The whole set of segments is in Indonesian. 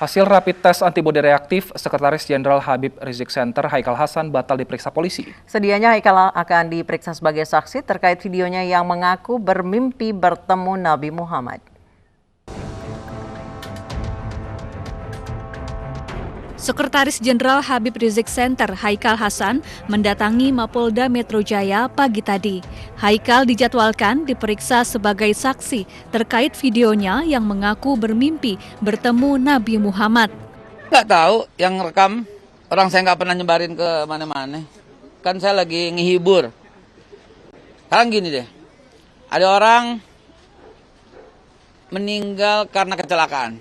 Hasil rapid test antibodi reaktif, Sekretaris Jenderal Habib Rizik Center Haikal Hasan batal diperiksa polisi. Sedianya Haikal akan diperiksa sebagai saksi terkait videonya yang mengaku bermimpi bertemu Nabi Muhammad. Sekretaris Jenderal Habib Rizik Center Haikal Hasan mendatangi Mapolda Metro Jaya pagi tadi. Haikal dijadwalkan diperiksa sebagai saksi terkait videonya yang mengaku bermimpi bertemu Nabi Muhammad. Nggak tahu yang rekam, orang saya nggak pernah nyebarin ke mana-mana. Kan saya lagi ngehibur. Sekarang gini deh, ada orang meninggal karena kecelakaan.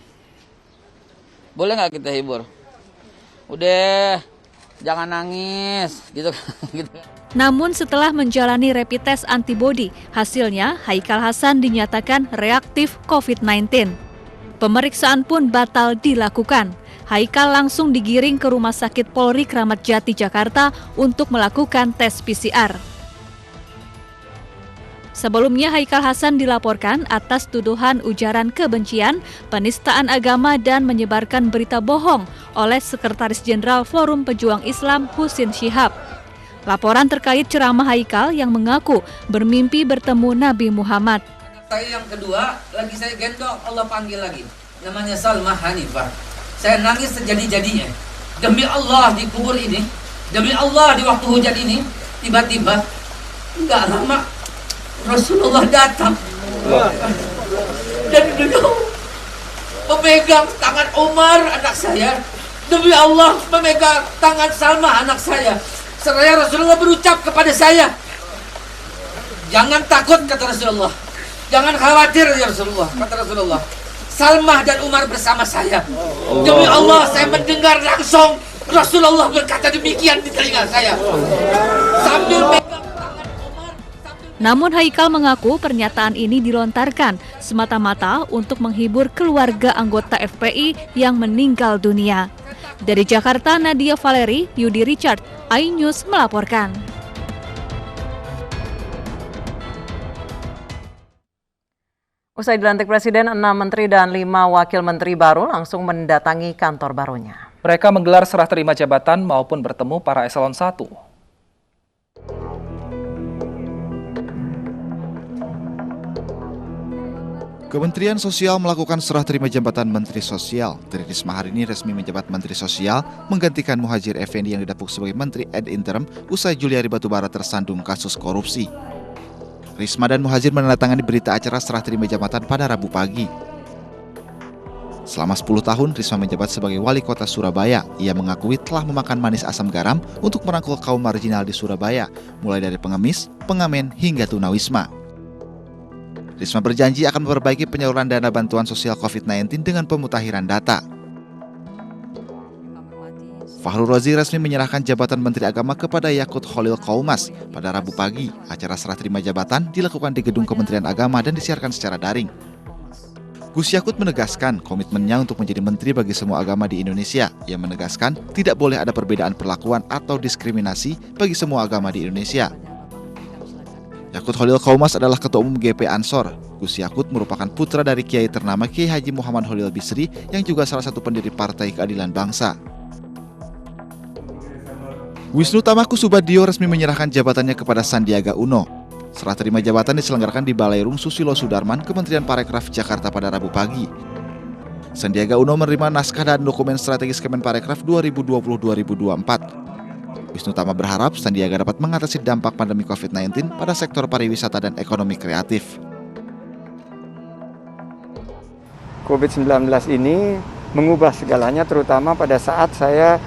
Boleh nggak kita hibur? Udah, jangan nangis, gitu. Namun setelah menjalani rapid test antibodi, hasilnya Haikal Hasan dinyatakan reaktif COVID-19. Pemeriksaan pun batal dilakukan. Haikal langsung digiring ke Rumah Sakit Polri Kramat Jati, Jakarta untuk melakukan tes PCR. Sebelumnya Haikal Hasan dilaporkan atas tuduhan ujaran kebencian, penistaan agama dan menyebarkan berita bohong oleh Sekretaris Jenderal Forum Pejuang Islam Husin Shihab. Laporan terkait ceramah Haikal yang mengaku bermimpi bertemu Nabi Muhammad. Saya yang kedua, lagi saya gendong, Allah panggil lagi. Namanya Salma Hanifah. Saya nangis sejadi-jadinya. Demi Allah di kubur ini, demi Allah di waktu hujan ini, tiba-tiba, enggak lama, Rasulullah datang dan beliau memegang tangan Umar anak saya, demi Allah memegang tangan Salma anak saya. Seraya Rasulullah berucap kepada saya, jangan takut kata Rasulullah, jangan khawatir ya Rasulullah kata Rasulullah. Salma dan Umar bersama saya. Demi Allah saya mendengar langsung Rasulullah berkata demikian di telinga saya sambil megang. Namun Haikal mengaku pernyataan ini dilontarkan semata-mata untuk menghibur keluarga anggota FPI yang meninggal dunia. Dari Jakarta, Nadia Valeri, Yudi Richard, iNews melaporkan. Usai dilantik Presiden, 6 menteri dan 5 wakil menteri baru langsung mendatangi kantor barunya. Mereka menggelar serah terima jabatan maupun bertemu para eselon 1. Kementerian Sosial melakukan serah terima jabatan Menteri Sosial. Tri Risma hari ini resmi menjabat Menteri Sosial, menggantikan Muhadjir Effendi yang didapuk sebagai Menteri ad interim usai Juliari Batubara tersandung kasus korupsi. Risma dan Muhadjir menandatangani berita acara serah terima jabatan pada Rabu pagi. Selama 10 tahun, Risma menjabat sebagai Wali Kota Surabaya. Ia mengakui telah memakan manis asam garam untuk merangkul kaum marginal di Surabaya, mulai dari pengemis, pengamen, hingga tunawisma. Risma berjanji akan memperbaiki penyaluran dana bantuan sosial COVID-19 dengan pemutakhiran data. Fahru Rozi resmi menyerahkan jabatan Menteri Agama kepada Yakut Khalil Qaumas pada Rabu pagi. Acara serah terima jabatan dilakukan di Gedung Kementerian Agama dan disiarkan secara daring. Gus Yakut menegaskan komitmennya untuk menjadi menteri bagi semua agama di Indonesia. Ia menegaskan tidak boleh ada perbedaan perlakuan atau diskriminasi bagi semua agama di Indonesia. Yakut Khalil Qaumas adalah Ketua Umum GP Ansor. Gus Yakut merupakan putra dari Kiai ternama Kiai Haji Muhammad Khalil Bisri yang juga salah satu pendiri Partai Keadilan Bangsa. Wisnu Tamaku Subadio resmi menyerahkan jabatannya kepada Sandiaga Uno. Serah terima jabatan diselenggarakan di Balairung Susilo Sudarman, Kementerian Parekraf, Jakarta pada Rabu pagi. Sandiaga Uno menerima naskah dan dokumen strategis Kemenparekraf 2020-2024. Wisnu Tama berharap Sandiaga dapat mengatasi dampak pandemi COVID-19 pada sektor pariwisata dan ekonomi kreatif. COVID-19 ini mengubah segalanya, terutama pada saat saya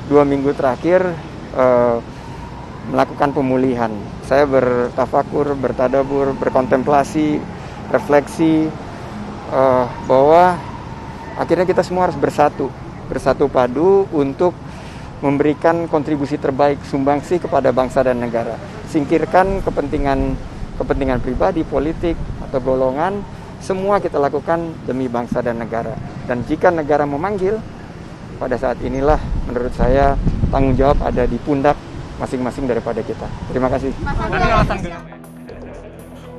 2 minggu terakhir melakukan pemulihan. Saya bertafakur, bertadabur, berkontemplasi, refleksi bahwa akhirnya kita semua harus bersatu padu untuk memberikan kontribusi terbaik, sumbangsih kepada bangsa dan negara. Singkirkan kepentingan pribadi, politik, atau golongan, semua kita lakukan demi bangsa dan negara. Dan jika negara memanggil, pada saat inilah menurut saya tanggung jawab ada di pundak masing-masing daripada kita. Terima kasih.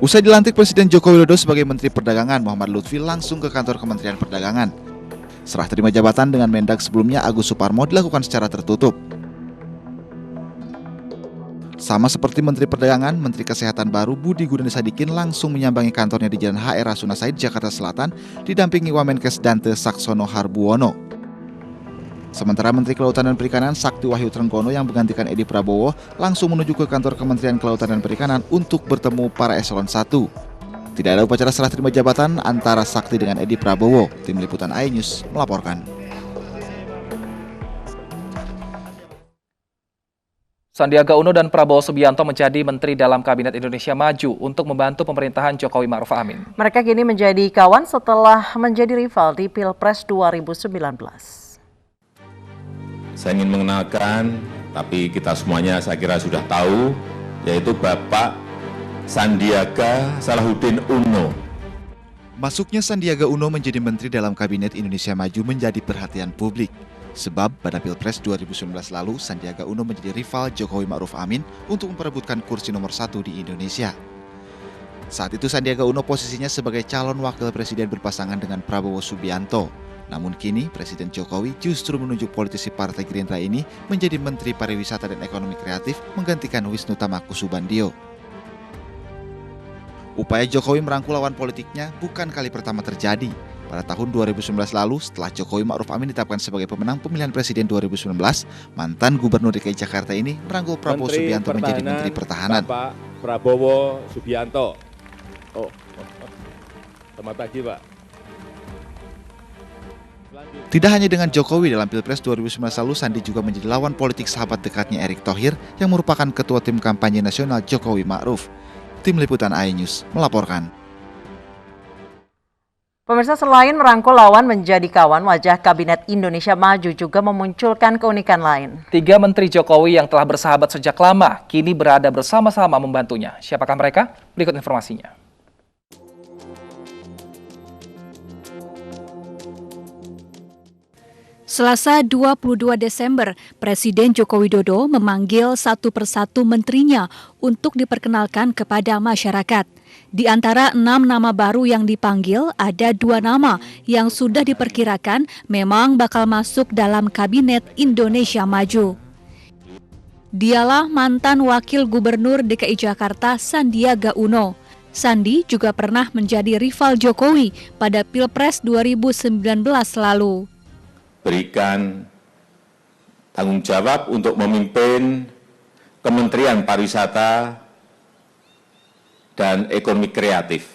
Usai dilantik Presiden Joko Widodo sebagai Menteri Perdagangan, Muhammad Lutfi langsung ke kantor Kementerian Perdagangan. Serah terima jabatan dengan Mendag sebelumnya Agus Suparmo dilakukan secara tertutup. Sama seperti Menteri Perdagangan, Menteri Kesehatan baru Budi Gunadisadikin langsung menyambangi kantornya di Jalan HR Rasuna Said, Jakarta Selatan, didampingi Wamenkes Dante Saksono Harbuono. Sementara Menteri Kelautan dan Perikanan Sakti Wahyu Trenggono yang menggantikan Edi Prabowo langsung menuju ke kantor Kementerian Kelautan dan Perikanan untuk bertemu para eselon 1. Tidak ada upacara serah terima jabatan antara Sakti dengan Edi Prabowo. Tim Liputan iNews melaporkan. Sandiaga Uno dan Prabowo Subianto menjadi menteri dalam Kabinet Indonesia Maju untuk membantu pemerintahan Jokowi Ma'ruf Amin. Mereka kini menjadi kawan setelah menjadi rival di Pilpres 2019. Saya ingin mengenalkan, tapi kita semuanya saya kira sudah tahu, yaitu Bapak Sandiaga Salahuddin Uno. Masuknya Sandiaga Uno menjadi menteri dalam Kabinet Indonesia Maju menjadi perhatian publik. Sebab pada Pilpres 2019 lalu, Sandiaga Uno menjadi rival Jokowi Ma'ruf Amin untuk memperebutkan kursi nomor 1 di Indonesia. Saat itu Sandiaga Uno posisinya sebagai calon wakil presiden berpasangan dengan Prabowo Subianto. Namun kini Presiden Jokowi justru menunjuk politisi Partai Gerindra ini menjadi Menteri Pariwisata dan Ekonomi Kreatif menggantikan Wisnu Tama Kusubandio. Upaya Jokowi merangkul lawan politiknya bukan kali pertama terjadi. Pada tahun 2019 lalu, setelah Jokowi Ma'ruf Amin ditetapkan sebagai pemenang pemilihan presiden 2019, mantan Gubernur DKI Jakarta ini merangkul Prabowo Subianto menjadi Menteri Pertahanan. Bapak Prabowo Subianto. Selamat pagi, Pak. Tidak hanya dengan Jokowi, dalam Pilpres 2019 lalu, Sandi juga menjadi lawan politik sahabat dekatnya Erick Thohir yang merupakan Ketua Tim Kampanye Nasional Jokowi Ma'ruf. Tim Liputan iNews melaporkan. Pemirsa, selain merangkul lawan menjadi kawan, wajah Kabinet Indonesia Maju juga memunculkan keunikan lain. 3 menteri Jokowi yang telah bersahabat sejak lama kini berada bersama-sama membantunya. Siapakah mereka? Berikut informasinya. Selasa 22 Desember, Presiden Joko Widodo memanggil satu persatu menterinya untuk diperkenalkan kepada masyarakat. Di antara 6 nama baru yang dipanggil, ada 2 nama yang sudah diperkirakan memang bakal masuk dalam Kabinet Indonesia Maju. Dialah mantan Wakil Gubernur DKI Jakarta Sandiaga Uno. Sandi juga pernah menjadi rival Jokowi pada Pilpres 2019 lalu. Berikan tanggung jawab untuk memimpin Kementerian Pariwisata dan Ekonomi Kreatif.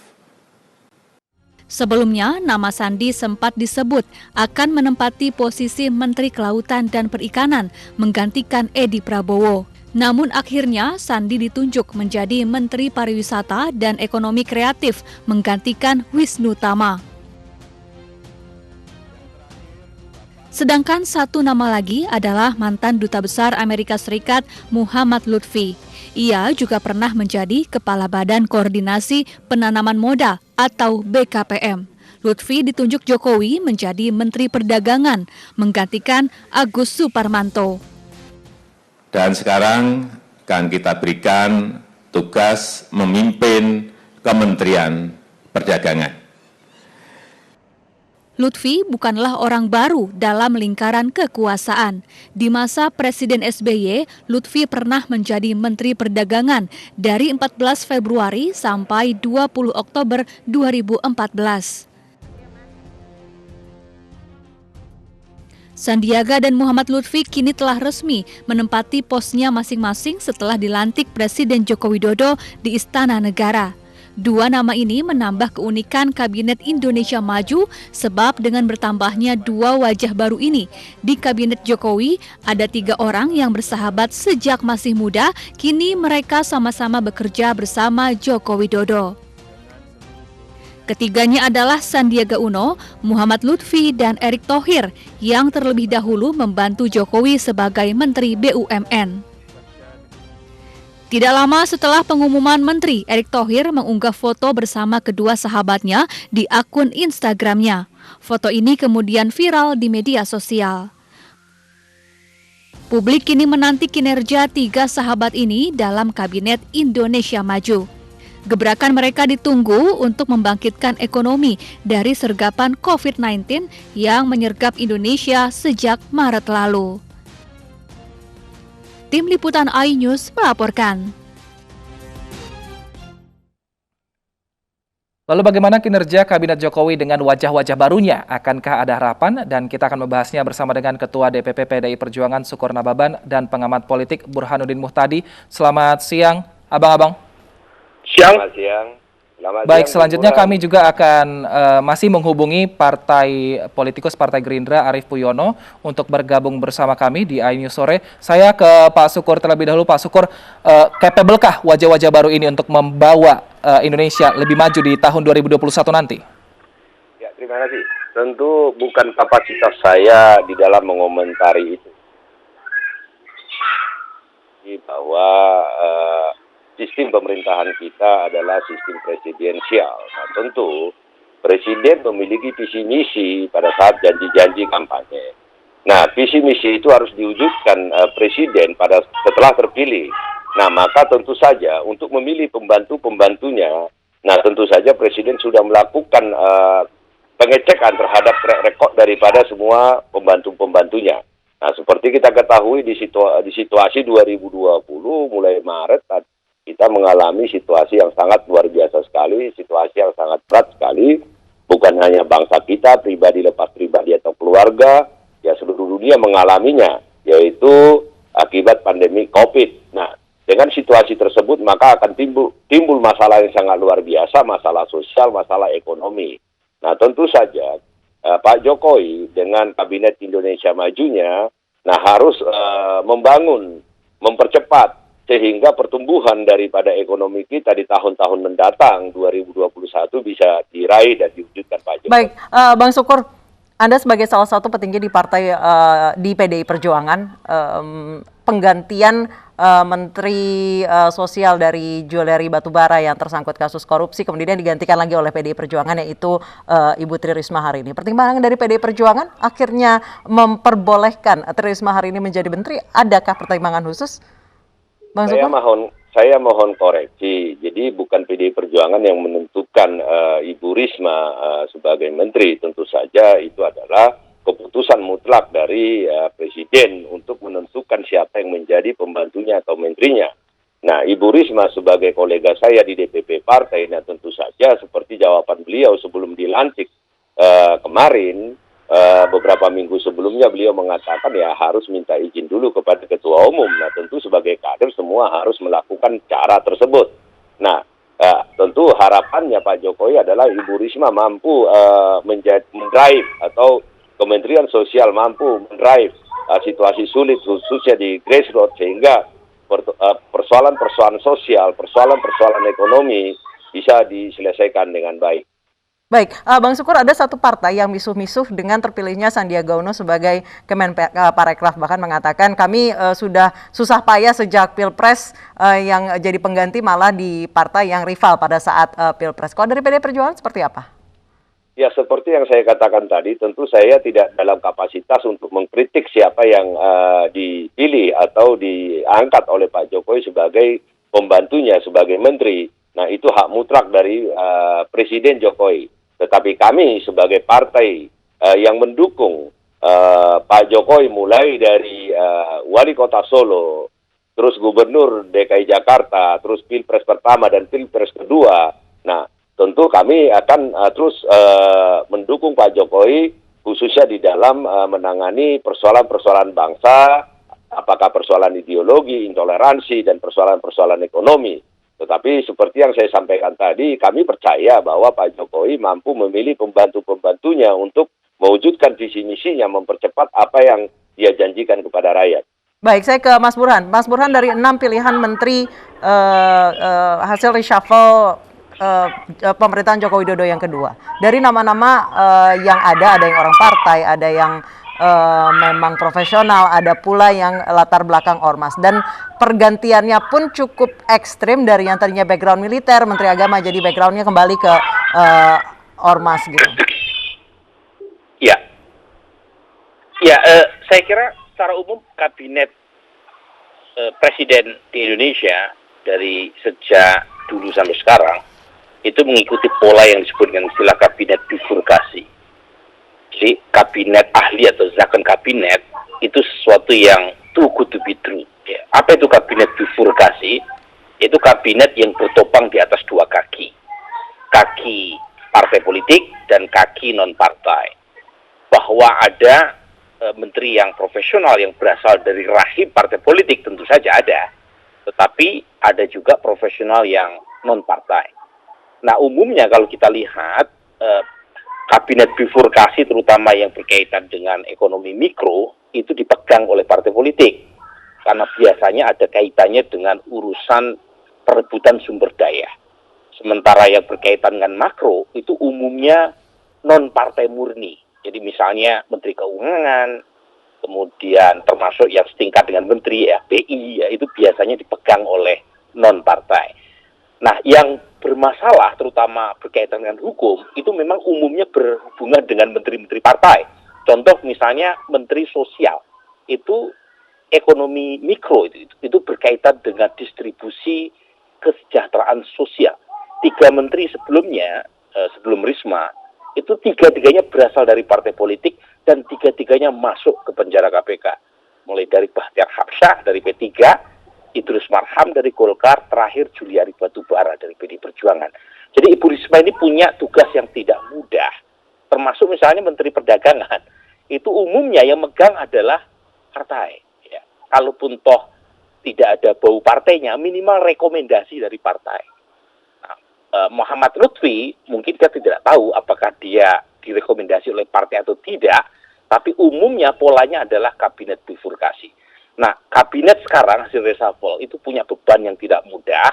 Sebelumnya, nama Sandi sempat disebut akan menempati posisi Menteri Kelautan dan Perikanan menggantikan Edi Prabowo. Namun akhirnya Sandi ditunjuk menjadi Menteri Pariwisata dan Ekonomi Kreatif menggantikan Wisnu Tama. Sedangkan satu nama lagi adalah mantan Duta Besar Amerika Serikat Muhammad Lutfi. Ia juga pernah menjadi Kepala Badan Koordinasi Penanaman Modal atau BKPM. Lutfi ditunjuk Jokowi menjadi Menteri Perdagangan, menggantikan Agus Suparmanto. Dan sekarang akan kita berikan tugas memimpin Kementerian Perdagangan. Lutfi bukanlah orang baru dalam lingkaran kekuasaan. Di masa Presiden SBY, Lutfi pernah menjadi Menteri Perdagangan dari 14 Februari sampai 20 Oktober 2014. Sandiaga dan Muhammad Lutfi kini telah resmi menempati posnya masing-masing setelah dilantik Presiden Joko Widodo di Istana Negara. 2 nama ini menambah keunikan Kabinet Indonesia Maju sebab dengan bertambahnya 2 wajah baru ini, di Kabinet Jokowi ada 3 orang yang bersahabat sejak masih muda, kini mereka sama-sama bekerja bersama Joko Widodo. Ketiganya adalah Sandiaga Uno, Muhammad Lutfi, dan Erick Thohir yang terlebih dahulu membantu Jokowi sebagai Menteri BUMN. Tidak lama setelah pengumuman menteri, Erick Thohir mengunggah foto bersama kedua sahabatnya di akun Instagramnya. Foto ini kemudian viral di media sosial. Publik kini menanti kinerja 3 sahabat ini dalam Kabinet Indonesia Maju. Gebrakan mereka ditunggu untuk membangkitkan ekonomi dari sergapan COVID-19 yang menyergap Indonesia sejak Maret lalu. Tim Liputan iNews melaporkan. Lalu bagaimana kinerja Kabinet Jokowi dengan wajah-wajah barunya? Akankah ada harapan? Dan kita akan membahasnya bersama dengan Ketua DPP PDI Perjuangan Syukur Nababan dan pengamat politik Burhanuddin Muhtadi. Selamat siang, abang-abang. Selamat siang. Baik, selanjutnya kami juga akan masih menghubungi politikus Partai Gerindra Arief Puyono untuk bergabung bersama kami di iNews Sore. Saya ke Pak Syukur terlebih dahulu. Pak Syukur, capable-kah wajah-wajah baru ini untuk membawa Indonesia lebih maju di tahun 2021 nanti? Ya, terima kasih. Tentu bukan kapasitas saya di dalam mengomentari itu. Bahwa sistem pemerintahan kita adalah sistem presidensial. Nah, tentu presiden memiliki visi misi pada saat janji-janji kampanye. Nah, visi misi itu harus diwujudkan presiden setelah terpilih. Nah, maka tentu saja untuk memilih pembantu-pembantunya, nah tentu saja presiden sudah melakukan pengecekan terhadap track record daripada semua pembantu-pembantunya. Nah, seperti kita ketahui di situasi 2020 mulai Maret kita mengalami situasi yang sangat luar biasa sekali, situasi yang sangat berat sekali, bukan hanya bangsa kita, pribadi lepas pribadi atau keluarga, ya seluruh dunia mengalaminya, yaitu akibat pandemi COVID. Nah, dengan situasi tersebut maka akan timbul masalah yang sangat luar biasa, masalah sosial, masalah ekonomi. Nah, tentu saja Pak Jokowi dengan Kabinet Indonesia Majunya, nah harus mempercepat sehingga pertumbuhan daripada ekonomi kita di tahun-tahun mendatang 2021 bisa diraih dan diwujudkan Pak Jokowi. Baik, Bang Syukur, Anda sebagai salah satu petinggi di partai di PDI Perjuangan, penggantian Menteri Sosial dari Juliari Batubara yang tersangkut kasus korupsi kemudian digantikan lagi oleh PDI Perjuangan, yaitu Ibu Tri Risma hari ini. Pertimbangan dari PDI Perjuangan akhirnya memperbolehkan Tri Risma hari ini menjadi menteri. Adakah pertimbangan khusus? Saya mohon koreksi. Jadi bukan PDI Perjuangan yang menentukan Ibu Risma sebagai menteri. Tentu saja itu adalah keputusan mutlak dari Presiden untuk menentukan siapa yang menjadi pembantunya atau menterinya. Nah, Ibu Risma sebagai kolega saya di DPP Partai, nah tentu saja seperti jawaban beliau sebelum dilantik kemarin, beberapa minggu sebelumnya beliau mengatakan ya harus minta izin dulu kepada Ketua Umum. Nah, tentu sebagai kader semua harus melakukan cara tersebut. Nah, tentu harapannya Pak Jokowi adalah Ibu Risma mampu mendrive atau Kementerian Sosial mampu mendrive situasi sulit khususnya di grassroots sehingga persoalan-persoalan sosial, persoalan-persoalan ekonomi bisa diselesaikan dengan baik. Baik, Bang Syukur, ada satu partai yang misuh-misuh dengan terpilihnya Sandiaga Uno sebagai Kemenparekraf, bahkan mengatakan kami sudah susah payah sejak Pilpres yang jadi pengganti malah di partai yang rival pada saat Pilpres. Kalau dari PDI Perjuangan seperti apa? Ya, seperti yang saya katakan tadi, tentu saya tidak dalam kapasitas untuk mengkritik siapa yang dipilih atau diangkat oleh Pak Jokowi sebagai pembantunya, sebagai menteri. Nah, itu hak mutlak dari Presiden Jokowi. Tetapi kami sebagai partai yang mendukung Pak Jokowi mulai dari Wali Kota Solo, terus Gubernur DKI Jakarta, terus Pilpres pertama dan Pilpres kedua. Nah, tentu kami akan terus mendukung Pak Jokowi khususnya di dalam menangani persoalan-persoalan bangsa, apakah persoalan ideologi, intoleransi, dan persoalan-persoalan ekonomi. Tetapi seperti yang saya sampaikan tadi, kami percaya bahwa Pak Jokowi mampu memilih pembantu-pembantunya untuk mewujudkan visi misinya, mempercepat apa yang dia janjikan kepada rakyat. Baik, saya ke Mas Burhan. Mas Burhan, dari 6 pilihan menteri hasil reshuffle pemerintahan Joko Widodo yang kedua, dari nama-nama yang ada yang orang partai, ada yang memang profesional, ada pula yang latar belakang ormas, dan pergantiannya pun cukup ekstrim dari yang tadinya background militer, Menteri Agama jadi backgroundnya kembali ke ormas gitu. Saya kira secara umum kabinet presiden di Indonesia dari sejak dulu sampai sekarang itu mengikuti pola yang disebut dengan istilah kabinet bifurkasi. Jadi kabinet ahli atau zakon kabinet itu sesuatu yang too good to be true. Ya. Apa itu kabinet bifurkasi? Itu kabinet yang bertopang di atas dua kaki. Kaki partai politik dan kaki non-partai. Bahwa ada menteri yang profesional yang berasal dari rahim partai politik tentu saja ada. Tetapi ada juga profesional yang non-partai. Nah umumnya kalau kita lihat kabinet bifurkasi terutama yang berkaitan dengan ekonomi mikro itu dipegang oleh partai politik. Karena biasanya ada kaitannya dengan urusan perebutan sumber daya. Sementara yang berkaitan dengan makro itu umumnya non-partai murni. Jadi misalnya Menteri Keuangan, kemudian termasuk yang setingkat dengan Menteri BI, ya, itu biasanya dipegang oleh non-partai. Nah, yang bermasalah terutama berkaitan dengan hukum, itu memang umumnya berhubungan dengan menteri-menteri partai. Contoh misalnya Menteri Sosial, itu ekonomi mikro, itu berkaitan dengan distribusi kesejahteraan sosial. 3 menteri sebelumnya, sebelum Risma, itu 3-tiganya berasal dari partai politik dan 3-tiganya masuk ke penjara KPK. Mulai dari Bahtiar Habsyah dari P3, Idrus Marham dari Golkar, terakhir Juliari Batubara dari PD Perjuangan. Jadi Ibu Risma ini punya tugas yang tidak mudah. Termasuk misalnya Menteri Perdagangan. Itu umumnya yang megang adalah partai. Ya. Kalaupun toh tidak ada bau partainya, minimal rekomendasi dari partai. Muhammad Lutfi mungkin kita tidak tahu apakah dia direkomendasi oleh partai atau tidak, tapi umumnya polanya adalah kabinet bifurkasi. Nah, kabinet sekarang hasil reshuffle itu punya beban yang tidak mudah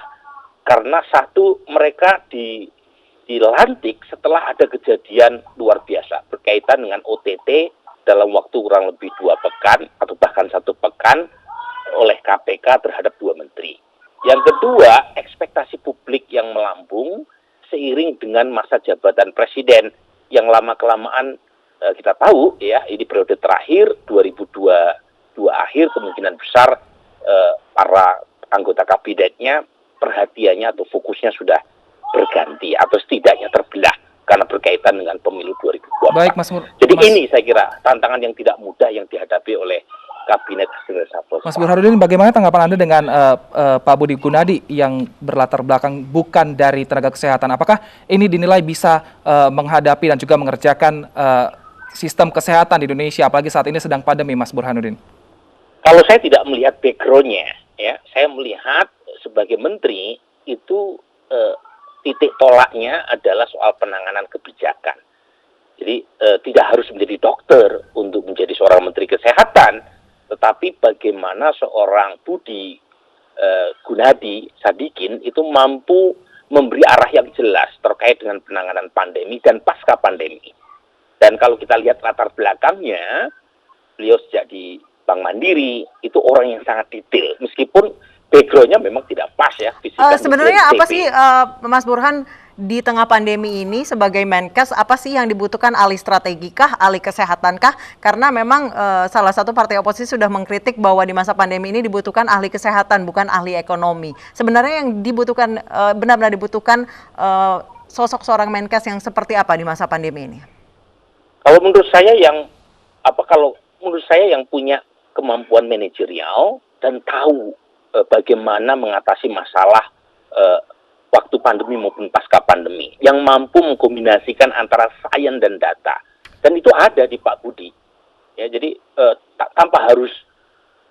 karena satu, mereka dilantik setelah ada kejadian luar biasa berkaitan dengan OTT dalam waktu kurang lebih 2 pekan atau bahkan 1 pekan oleh KPK terhadap 2 menteri. Yang kedua, ekspektasi publik yang melambung seiring dengan masa jabatan presiden yang lama-kelamaan kita tahu ya, ini periode terakhir 2022 akhir kemungkinan besar para anggota kabinetnya perhatiannya atau fokusnya sudah berganti atau setidaknya terbelah karena berkaitan dengan pemilu 2024. Baik, Jadi ini saya kira tantangan yang tidak mudah yang dihadapi oleh kabinet hasil reshuffle. Mas Burhanuddin, bagaimana tanggapan Anda dengan Pak Budi Gunadi yang berlatar belakang bukan dari tenaga kesehatan? Apakah ini dinilai bisa menghadapi dan juga mengerjakan sistem kesehatan di Indonesia, apalagi saat ini sedang pandemi, Mas Burhanuddin? Kalau saya tidak melihat background-nya, ya, saya melihat sebagai menteri itu titik tolaknya adalah soal penanganan kebijakan. Jadi tidak harus menjadi dokter untuk menjadi seorang menteri kesehatan, tetapi bagaimana seorang Budi Gunadi Sadikin itu mampu memberi arah yang jelas terkait dengan penanganan pandemi dan pasca pandemi. Dan kalau kita lihat latar belakangnya, beliau sejak di Bank Mandiri itu orang yang sangat detail, meskipun background-nya memang tidak pas ya. Sebenarnya apa sih Mas Burhan di tengah pandemi ini sebagai Menkes, apa sih yang dibutuhkan, ahli strategi kah, ahli kesehatan kah? Karena memang salah satu partai oposisi sudah mengkritik bahwa di masa pandemi ini dibutuhkan ahli kesehatan bukan ahli ekonomi. Sebenarnya yang dibutuhkan benar-benar dibutuhkan sosok seorang Menkes yang seperti apa di masa pandemi ini? Kalau menurut saya yang punya kemampuan manajerial dan tahu bagaimana mengatasi masalah waktu pandemi maupun pasca pandemi, yang mampu mengkombinasikan antara sains dan data, dan itu ada di Pak Budi. Ya, jadi tanpa harus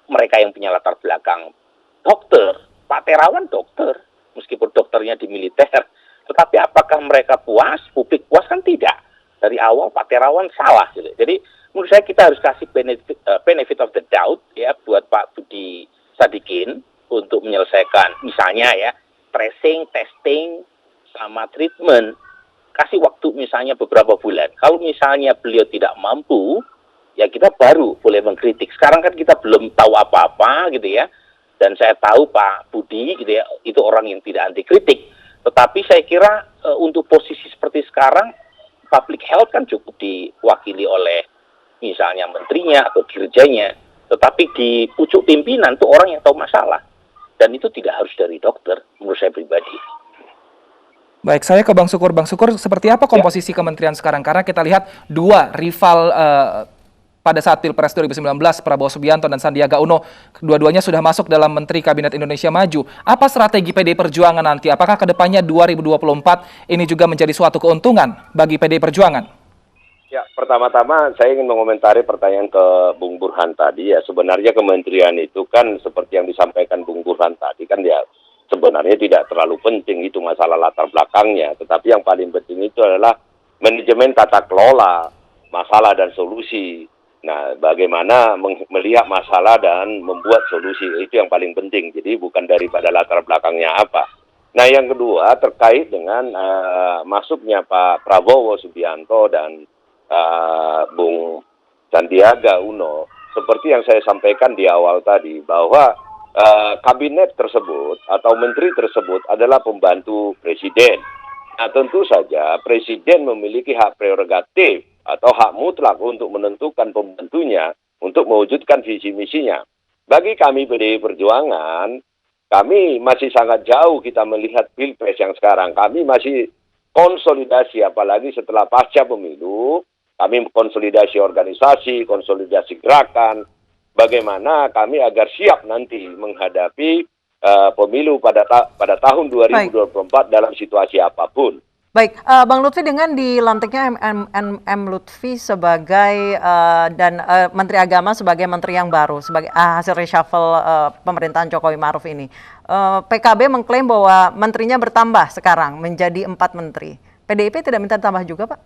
mereka yang punya latar belakang dokter, Pak Terawan dokter, meskipun dokternya di militer, tetapi apakah mereka puas? Publik puas kan tidak. Dari awal Pak Terawan salah gitu. Jadi menurut saya kita harus kasih benefit of the doubt ya buat Pak Budi Sadikin untuk menyelesaikan misalnya ya tracing, testing, sama treatment. Kasih waktu misalnya beberapa bulan. Kalau misalnya beliau tidak mampu, ya kita baru boleh mengkritik. Sekarang kan kita belum tahu apa-apa gitu ya. Dan saya tahu Pak Budi gitu ya, itu orang yang tidak anti kritik. Tetapi saya kira untuk posisi seperti sekarang, public health kan cukup diwakili oleh misalnya menterinya atau dirjanya, tetapi di pucuk pimpinan tuh orang yang tahu masalah, dan itu tidak harus dari dokter menurut saya pribadi. Baik, saya ke Bang Sukur. Bang Sukur, seperti apa komposisi kementerian sekarang? Karena kita lihat dua rival pada saat Pilpres 2019, Prabowo Subianto dan Sandiaga Uno, dua-duanya sudah masuk dalam Menteri Kabinet Indonesia Maju. Apa strategi PDI Perjuangan nanti? Apakah ke depannya 2024 ini juga menjadi suatu keuntungan bagi PDI Perjuangan? Ya, pertama-tama saya ingin mengomentari pertanyaan ke Bung Burhan tadi. Ya, sebenarnya kementerian itu kan seperti yang disampaikan Bung Burhan tadi kan ya sebenarnya tidak terlalu penting itu masalah latar belakangnya. Tetapi yang paling penting itu adalah manajemen tata kelola masalah dan solusi. Nah, bagaimana melihat masalah dan membuat solusi, itu yang paling penting. Jadi bukan daripada latar belakangnya apa. Nah, yang kedua terkait dengan masuknya Pak Prabowo Subianto dan Bung Sandiaga Uno, seperti yang saya sampaikan di awal tadi, bahwa kabinet tersebut atau menteri tersebut adalah pembantu presiden. Nah, tentu saja presiden memiliki hak prerogatif atau hak mutlak untuk menentukan pembantunya untuk mewujudkan visi misinya. Bagi kami PDI Perjuangan, kami masih sangat jauh kita melihat Pilpres yang sekarang. Kami masih konsolidasi, apalagi setelah pasca pemilu, kami konsolidasi organisasi, konsolidasi gerakan, bagaimana kami agar siap nanti menghadapi pemilu pada tahun 2024 dalam situasi apapun. Baik, Bang Lutfi, dengan dilantiknya M. Lutfi sebagai dan Menteri Agama sebagai menteri yang baru, sebagai hasil reshuffle pemerintahan Jokowi Ma'ruf ini, PKB mengklaim bahwa menterinya bertambah sekarang menjadi 4 menteri. PDIP tidak minta tambah juga, Pak?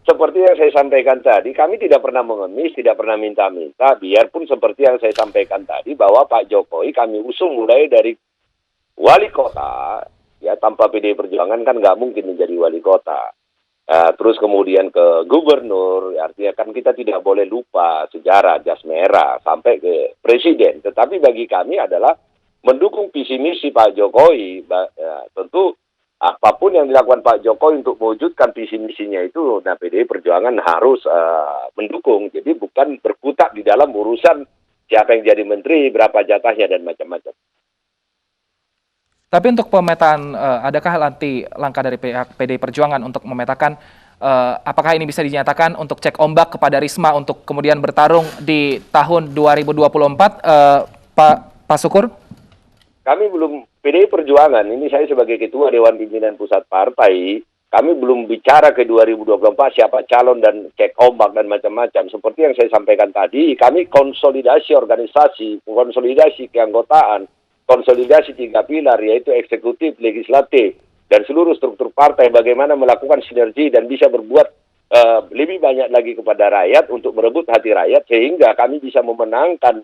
Seperti yang saya sampaikan tadi, kami tidak pernah mengemis, tidak pernah minta-minta, biarpun seperti yang saya sampaikan tadi, bahwa Pak Jokowi kami usung mulai dari wali kota, ya tanpa PDI Perjuangan kan nggak mungkin menjadi wali kota. Terus kemudian ke gubernur, artinya kan kita tidak boleh lupa sejarah jas merah sampai ke presiden. Tetapi bagi kami adalah mendukung visi misi Pak Jokowi. Tentu apapun yang dilakukan Pak Jokowi untuk mewujudkan visi misinya itu, nah PDI Perjuangan harus mendukung. Jadi bukan berkutat di dalam urusan siapa yang jadi menteri, berapa jatahnya dan macam-macam. Tapi untuk pemetaan, adakah nanti langkah dari pihak PDI Perjuangan untuk memetakan apakah ini bisa dinyatakan untuk cek ombak kepada Risma untuk kemudian bertarung di tahun 2024, Pak Sukur? Kami belum, PDI Perjuangan, ini saya sebagai Ketua Dewan Pimpinan Pusat Partai, kami belum bicara ke 2024 siapa calon dan cek ombak dan macam-macam. Seperti yang saya sampaikan tadi, kami konsolidasi organisasi, konsolidasi keanggotaan, konsolidasi 3 pilar, yaitu eksekutif, legislatif, dan seluruh struktur partai, bagaimana melakukan sinergi dan bisa berbuat lebih banyak lagi kepada rakyat untuk merebut hati rakyat, sehingga kami bisa memenangkan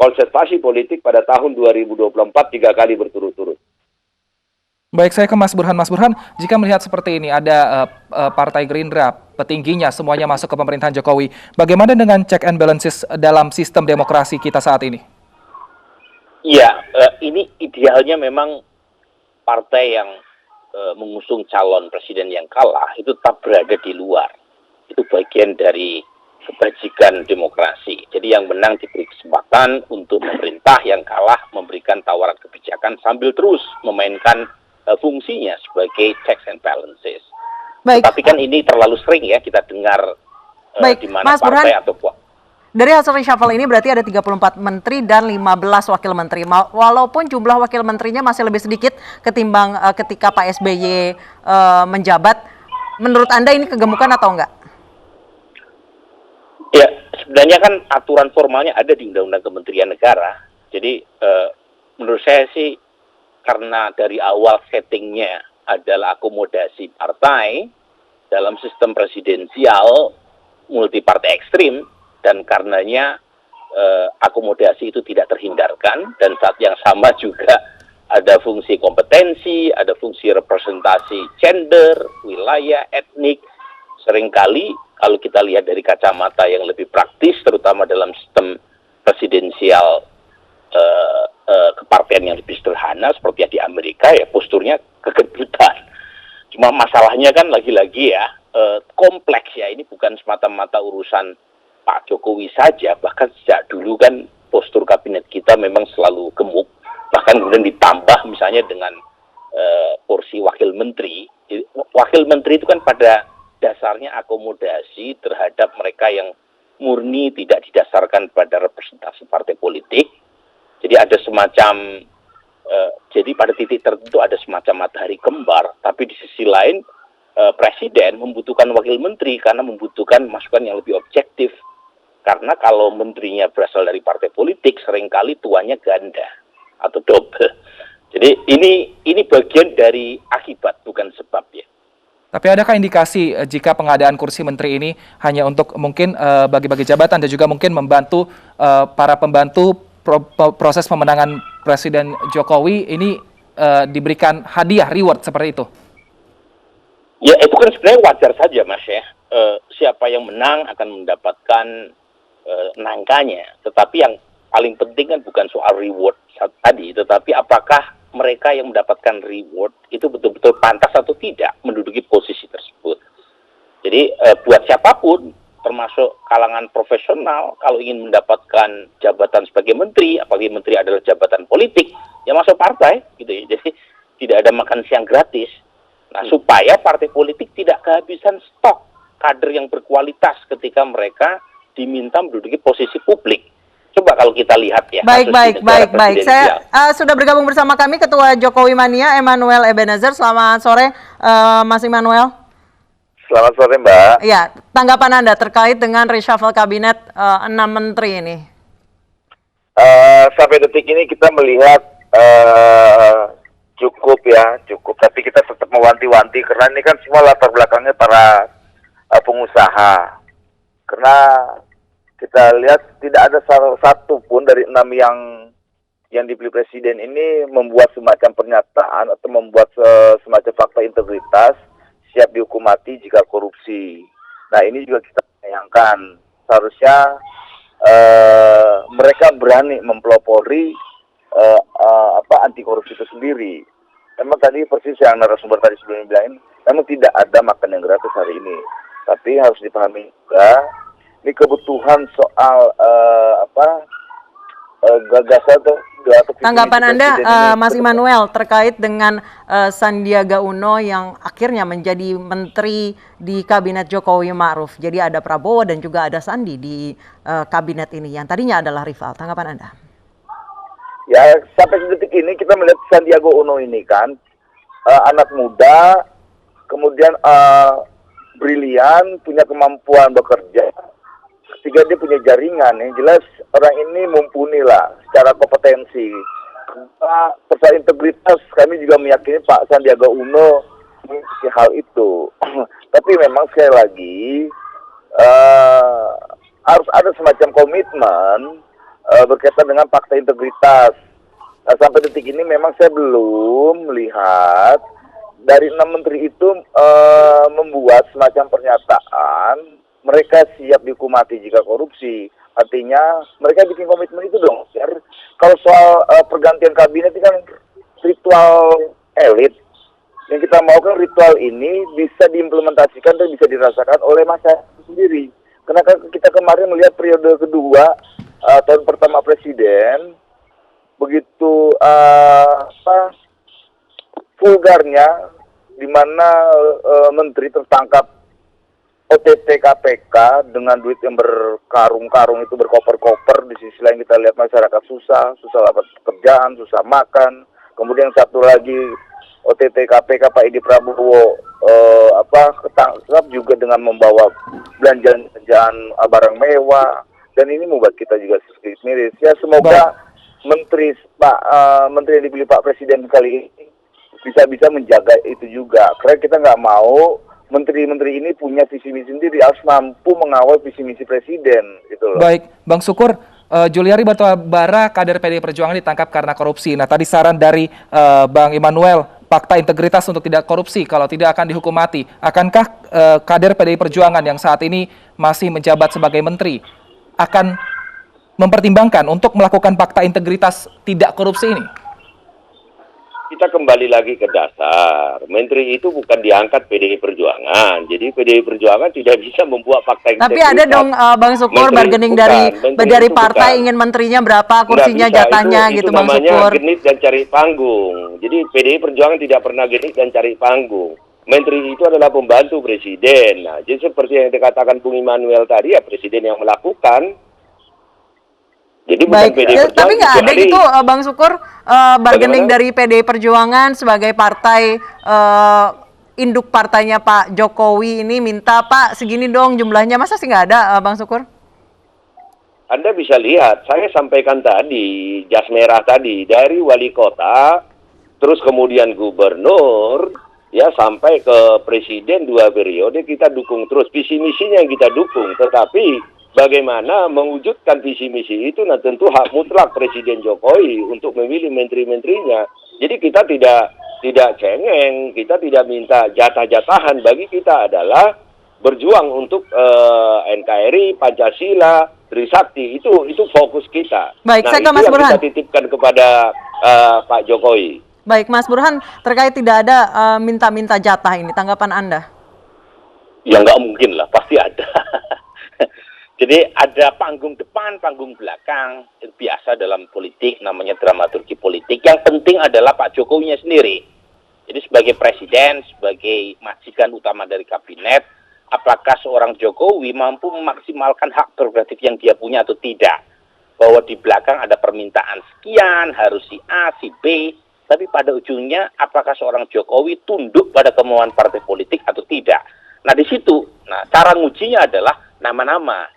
konsentrasi politik pada tahun 2024 3 kali berturut-turut. Baik, saya ke Mas Burhan. Mas Burhan, jika melihat seperti ini, ada Partai Gerindra, petingginya semuanya masuk ke pemerintahan Jokowi, bagaimana dengan check and balances dalam sistem demokrasi kita saat ini? Iya, ini idealnya memang partai yang mengusung calon presiden yang kalah itu tetap berada di luar. Itu bagian dari kebajikan demokrasi. Jadi yang menang diberi kesempatan untuk memerintah, yang kalah memberikan tawaran kebijakan sambil terus memainkan fungsinya sebagai checks and balances. Baik. Tapi kan ini terlalu sering ya kita dengar di mana Mas partai Burhan, atau dari hasil reshuffle ini berarti ada 34 menteri dan 15 wakil menteri. Walaupun jumlah wakil menterinya masih lebih sedikit ketimbang ketika Pak SBY menjabat, menurut Anda ini kegemukan atau enggak? Ya, sebenarnya kan aturan formalnya ada di Undang-Undang Kementerian Negara. Jadi menurut saya sih karena dari awal settingnya adalah akomodasi partai dalam sistem presidensial multi partai ekstrim, dan karenanya akomodasi itu tidak terhindarkan, dan saat yang sama juga ada fungsi kompetensi, ada fungsi representasi gender, wilayah, etnik. Seringkali kalau kita lihat dari kacamata yang lebih praktis, terutama dalam sistem presidensial kepartian yang lebih sederhana seperti yang di Amerika, ya posturnya kegebutan. Cuma masalahnya kan lagi-lagi ya kompleks ya, ini bukan semata-mata urusan Pak Jokowi saja, bahkan sejak dulu kan postur kabinet kita memang selalu gemuk, bahkan kemudian ditambah misalnya dengan kursi wakil menteri. Wakil menteri itu kan pada dasarnya akomodasi terhadap mereka yang murni tidak didasarkan pada representasi partai politik. Jadi ada semacam, jadi pada titik tertentu ada semacam matahari kembar, tapi di sisi lain presiden membutuhkan wakil menteri karena membutuhkan masukan yang lebih objektif. Karena kalau menterinya berasal dari partai politik, seringkali tuannya ganda atau double. Jadi ini bagian dari akibat, bukan sebab ya. Tapi adakah indikasi jika pengadaan kursi menteri ini hanya untuk mungkin bagi-bagi jabatan dan juga mungkin membantu para pembantu proses pemenangan Presiden Jokowi ini diberikan hadiah, reward seperti itu? Ya itu kan sebenarnya wajar saja Mas ya. Siapa yang menang akan mendapatkan nangkanya. Tetapi yang paling penting kan bukan soal reward tadi, tetapi apakah mereka yang mendapatkan reward itu betul-betul pantas atau tidak menduduki posisi tersebut. Jadi buat siapapun, termasuk kalangan profesional, kalau ingin mendapatkan jabatan sebagai menteri, apalagi menteri adalah jabatan politik, ya masuk partai, gitu ya. Jadi tidak ada makan siang gratis. Nah, supaya partai politik tidak kehabisan stok kader yang berkualitas ketika mereka diminta menduduki posisi publik. Coba kalau kita lihat ya. Baik. Saya sudah bergabung bersama kami Ketua Jokowi Mania, Emmanuel Ebenezer. Selamat sore, Mas Emmanuel. Selamat sore, Mbak. Ya, tanggapan Anda terkait dengan reshuffle kabinet 6 menteri ini? Sampai detik ini kita melihat cukup. Tapi kita tetap mewanti-wanti karena ini kan semua latar belakangnya para pengusaha. Karena kita lihat tidak ada salah satu pun dari 6 yang dipilih presiden ini membuat semacam pernyataan atau membuat semacam fakta integritas siap dihukum mati jika korupsi. Nah ini juga kita sayangkan. Seharusnya mereka berani mempelopori anti korupsi itu sendiri. Memang tadi persis yang narasumber tadi sebelumnya bilang, memang tidak ada makan yang gratis hari ini. Tapi harus dipahami juga, ini kebutuhan soal gagasan atau tanggapan Anda, Mas Emmanuel, terkait dengan Sandiaga Uno yang akhirnya menjadi menteri di kabinet Jokowi Ma'ruf. Jadi ada Prabowo dan juga ada Sandi di kabinet ini yang tadinya adalah rival. Tanggapan Anda? Ya, sampai detik ini kita melihat Sandiaga Uno ini kan anak muda, kemudian brilian, punya kemampuan bekerja. Ketiga dia punya jaringan, yang jelas orang ini mumpuni lah secara kompetensi. Persoal integritas kami juga meyakini Pak Sandiaga Uno memiliki hal itu. Tapi memang sekali lagi harus ada semacam komitmen berkaitan dengan fakta integritas. Nah, sampai detik ini memang saya belum melihat dari 6 menteri itu membuat semacam pernyataan mereka siap dihukum mati jika korupsi. Artinya mereka bikin komitmen itu dong. Kalau soal pergantian kabinet itu kan ritual elit. Yang kita mau kan ritual ini bisa diimplementasikan dan bisa dirasakan oleh masyarakat sendiri. Karena kita kemarin melihat periode kedua tahun pertama presiden begitu vulgarnya di mana menteri tertangkap OTT KPK dengan duit yang berkarung-karung itu berkoper-koper. Di sisi lain kita lihat masyarakat susah dapat pekerjaan, susah makan. Kemudian satu lagi OTT KPK Pak Edi Prabowo ketangkap juga dengan membawa belanjaan barang mewah. Dan ini membuat kita juga sedikit miris. Ya semoga menteri yang dipilih Pak Presiden kali ini bisa menjaga itu juga. Karena kita nggak mau menteri-menteri ini punya visi misi sendiri, harus mampu mengawal visi misi presiden, gitu loh. Baik, Bang Sukur, Juliari Batubara, kader PDI Perjuangan ditangkap karena korupsi. Nah, tadi saran dari Bang Emmanuel, fakta integritas untuk tidak korupsi, kalau tidak akan dihukum mati. Akankah kader PDI Perjuangan yang saat ini masih menjabat sebagai menteri akan mempertimbangkan untuk melakukan fakta integritas tidak korupsi ini? kita kembali lagi ke dasar. Menteri itu bukan diangkat PDI Perjuangan. Jadi PDI Perjuangan tidak bisa membuat fakta Tapi integritas. ada dong Bang Sukur, bargaining dari partai ingin menterinya berapa, kursinya, jatahnya gitu Bang namanya Sukur. genit dan cari panggung. Jadi PDI Perjuangan tidak pernah genit dan cari panggung. Menteri itu adalah pembantu presiden. Nah, jadi seperti yang dikatakan Bung Immanuel tadi, ya presiden yang melakukan. Jadi bukan Baik, PDI Perjuangan. tapi nggak ada kecuali- gitu Bang Sukur, bargaining Bagaimana? dari PDI Perjuangan sebagai partai induk partainya Pak Jokowi ini minta Pak segini dong jumlahnya, masa sih nggak ada Bang Sukur? Anda bisa lihat, saya sampaikan tadi, jas merah tadi, dari wali kota, terus kemudian gubernur, ya sampai ke presiden 2 periode kita dukung terus. Visi misinya yang kita dukung, tetapi bagaimana mewujudkan visi misi itu, nah tentu hak mutlak Presiden Jokowi untuk memilih menteri-menterinya. Jadi kita tidak cengeng, kita tidak minta jatah-jatahan. Bagi kita adalah berjuang untuk NKRI, Pancasila, Trisakti, itu fokus kita. Baik, nah, saya ke itu Mas yang Burhan. kita titipkan kepada Pak Jokowi. Baik, Mas Burhan, terkait tidak ada minta-minta jatah ini, tanggapan Anda? Ya nggak mungkin lah, pasti ada. Jadi ada panggung depan, panggung belakang, biasa dalam politik, namanya dramaturgi politik. Yang penting adalah Pak Jokowinya sendiri. Jadi sebagai presiden, sebagai majikan utama dari kabinet, apakah seorang Jokowi mampu memaksimalkan hak prerogatif yang dia punya atau tidak? Bahwa di belakang ada permintaan sekian, harus si A, si B, tapi pada ujungnya apakah seorang Jokowi tunduk pada kemauan partai politik atau tidak? Nah di situ, cara ngujinya adalah nama-nama.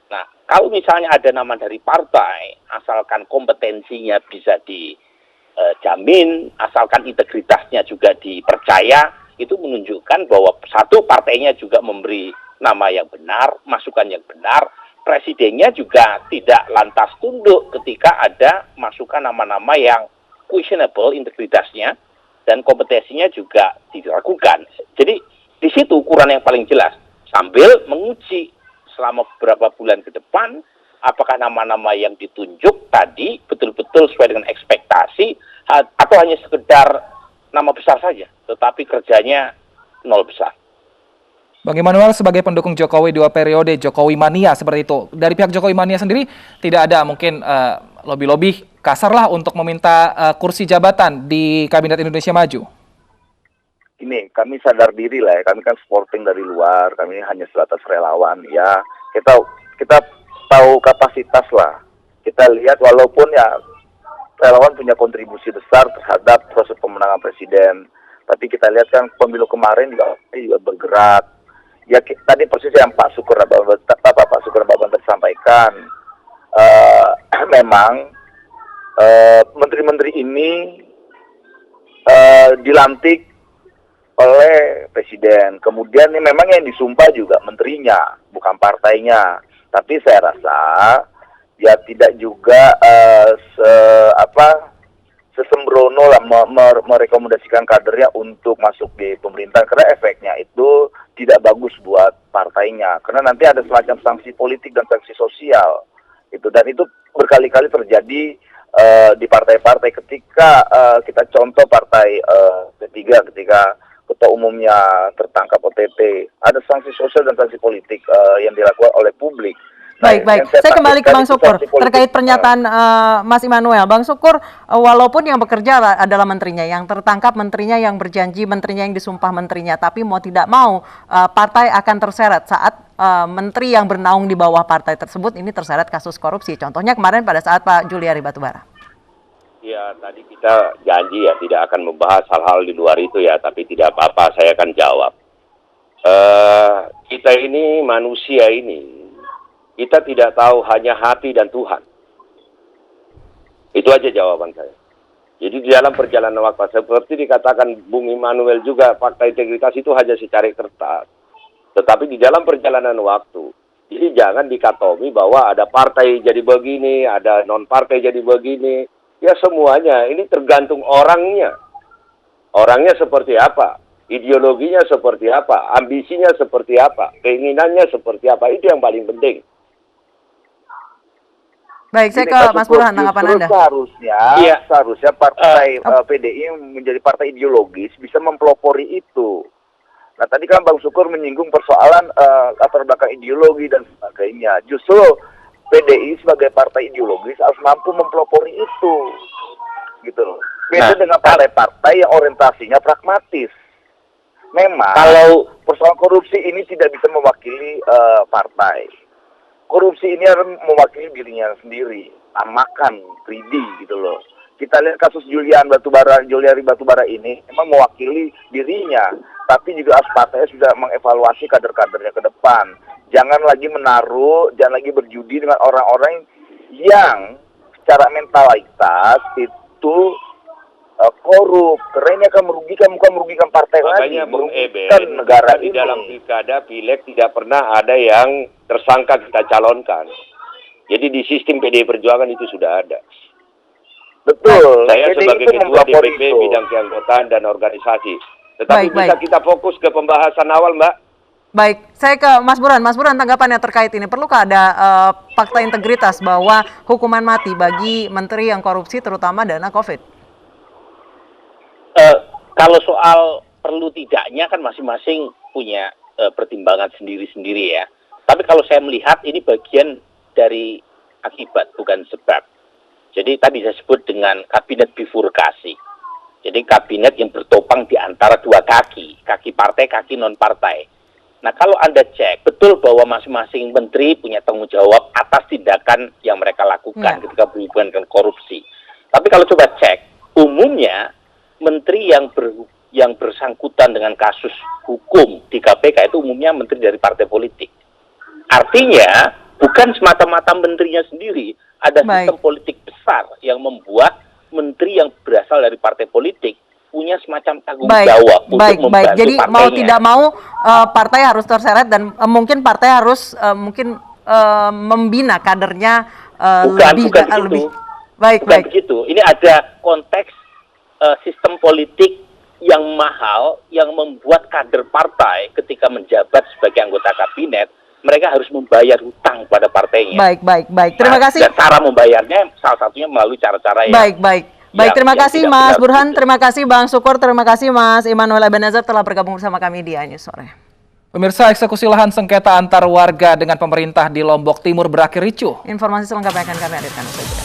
Nah, kalau misalnya ada nama dari partai, asalkan kompetensinya bisa dijamin, asalkan integritasnya juga dipercaya, itu menunjukkan bahwa satu, partainya juga memberi nama yang benar, masukan yang benar, presidennya juga tidak lantas tunduk ketika ada masukan nama-nama yang questionable integritasnya, dan kompetensinya juga diragukan. Jadi, di situ ukuran yang paling jelas, sambil menguji selama beberapa bulan ke depan, apakah nama-nama yang ditunjuk tadi betul-betul sesuai dengan ekspektasi, atau hanya sekedar nama besar saja, tetapi kerjanya nol besar. Bang Immanuel sebagai pendukung Jokowi 2 periode, Jokowi mania seperti itu. Dari pihak Jokowi mania sendiri tidak ada mungkin lobby-lobby kasar lah untuk meminta kursi jabatan di Kabinet Indonesia Maju? Ini kami sadar diri lah ya, kami kan supporting dari luar, kami hanya sebatas relawan ya. Kita tahu kapasitas lah. Kita lihat walaupun ya relawan punya kontribusi besar terhadap proses pemenangan presiden, tapi kita lihat kan pemilu kemarin juga bergerak. Ya tadi persis yang Pak Sukur Baban tersampaikan, memang menteri-menteri ini dilantik oleh presiden. Kemudian ini memang yang disumpah juga menterinya, bukan partainya. Tapi saya rasa ya tidak juga sesembrono lah merekomendasikan kadernya untuk masuk di pemerintahan, karena efeknya itu tidak bagus buat partainya. Karena nanti ada semacam sanksi politik dan sanksi sosial. Dan itu berkali-kali terjadi di partai-partai ketika kita contoh partai P3 ketika ketua umumnya tertangkap OTT, ada sanksi sosial dan sanksi politik yang dilakukan oleh publik. Baik. Saya kembali ke Bang Sukur terkait pernyataan Mas Immanuel. Bang Sukur, walaupun yang bekerja adalah menterinya, yang tertangkap menterinya, yang berjanji menterinya, yang disumpah menterinya, tapi mau tidak mau partai akan terseret saat menteri yang bernaung di bawah partai tersebut ini terseret kasus korupsi. Contohnya kemarin pada saat Pak Juliari Batubara. Ya, tadi kita janji ya tidak akan membahas hal-hal di luar itu ya, tapi tidak apa-apa, saya akan jawab. Kita ini manusia ini, kita tidak tahu hanya hati dan Tuhan. Itu aja jawaban saya. Jadi di dalam perjalanan waktu, seperti dikatakan Bung Immanuel juga, fakta integritas itu hanya secari kertas. Tetapi di dalam perjalanan waktu, jadi jangan dikatomi bahwa ada partai jadi begini, ada non-partai jadi begini. Ya semuanya, ini tergantung orangnya. Orangnya seperti apa, ideologinya seperti apa, ambisinya seperti apa, keinginannya seperti apa, itu yang paling penting. Baik, saya Gini, ke Pak Mas Syukur, Burhan, tanggapan justru Anda. Seharusnya partai PDI menjadi partai ideologis bisa mempelopori itu. Nah, tadi kan Bang Syukur menyinggung persoalan latar belakang ideologi dan sebagainya. Justru PDI sebagai partai ideologis harus mampu mempelopori itu. Gitu loh. Beda dengan partai-partai yang orientasinya pragmatis. Memang kalau persoalan korupsi ini tidak bisa mewakili partai. Korupsi ini harus mewakili dirinya sendiri, amakan, greedy gitu loh. Kita lihat kasus Juliari Batubara ini memang mewakili dirinya, tapi juga partainya sudah mengevaluasi kader-kadernya ke depan. Jangan lagi jangan lagi berjudi dengan orang-orang yang secara mentalitas itu korup, karena ini akan bukan merugikan partai lagi, Makanya Bung merugikan Eben, negara di ini. dalam pilkada, pileg tidak pernah ada yang tersangka kita calonkan. Jadi di sistem PDI Perjuangan itu sudah ada. Betul. Saya PDI sebagai itu ketua mempelopori DPP itu. bidang keanggotaan dan organisasi. Tetapi Baik, bisa baik. kita fokus ke pembahasan awal, Mbak. Baik, saya ke Mas Burhan. Mas Burhan, tanggapannya terkait ini. Perlukah ada fakta integritas bahwa hukuman mati bagi menteri yang korupsi terutama dana COVID? Kalau soal perlu tidaknya kan masing-masing punya pertimbangan sendiri-sendiri ya. Tapi kalau saya melihat ini bagian dari akibat bukan sebab. Jadi tadi saya sebut dengan kabinet bifurkasi. Jadi kabinet yang bertopang di antara dua kaki partai, kaki non partai. Nah kalau Anda cek betul bahwa masing-masing menteri punya tanggung jawab atas tindakan yang mereka lakukan ketika berhubungan dengan korupsi. Tapi kalau coba cek, umumnya menteri yang bersangkutan dengan kasus hukum di KPK itu umumnya menteri dari partai politik. Artinya bukan semata-mata menterinya sendiri, ada sistem politik besar yang membuat menteri yang berasal dari partai politik punya semacam tanggung jawab untuk membantu Jadi partainya. mau tidak mau partai harus terseret dan mungkin partai harus membina kadernya lebih. Bukan begitu. Ini ada konteks sistem politik yang mahal yang membuat kader partai ketika menjabat sebagai anggota kabinet mereka harus membayar hutang pada partainya. Baik. Terima kasih. Dan cara membayarnya salah satunya melalui cara-cara yang Baik, terima kasih tidak Mas benar Burhan, begitu. terima kasih Bang Syukur, terima kasih Mas Immanuel Ebenezer telah bergabung bersama kami di iNews Sore. Pemirsa, eksekusi lahan sengketa antar warga dengan pemerintah di Lombok Timur berakhir ricuh. Informasi selengkapnya akan kami hadirkan usai jeda.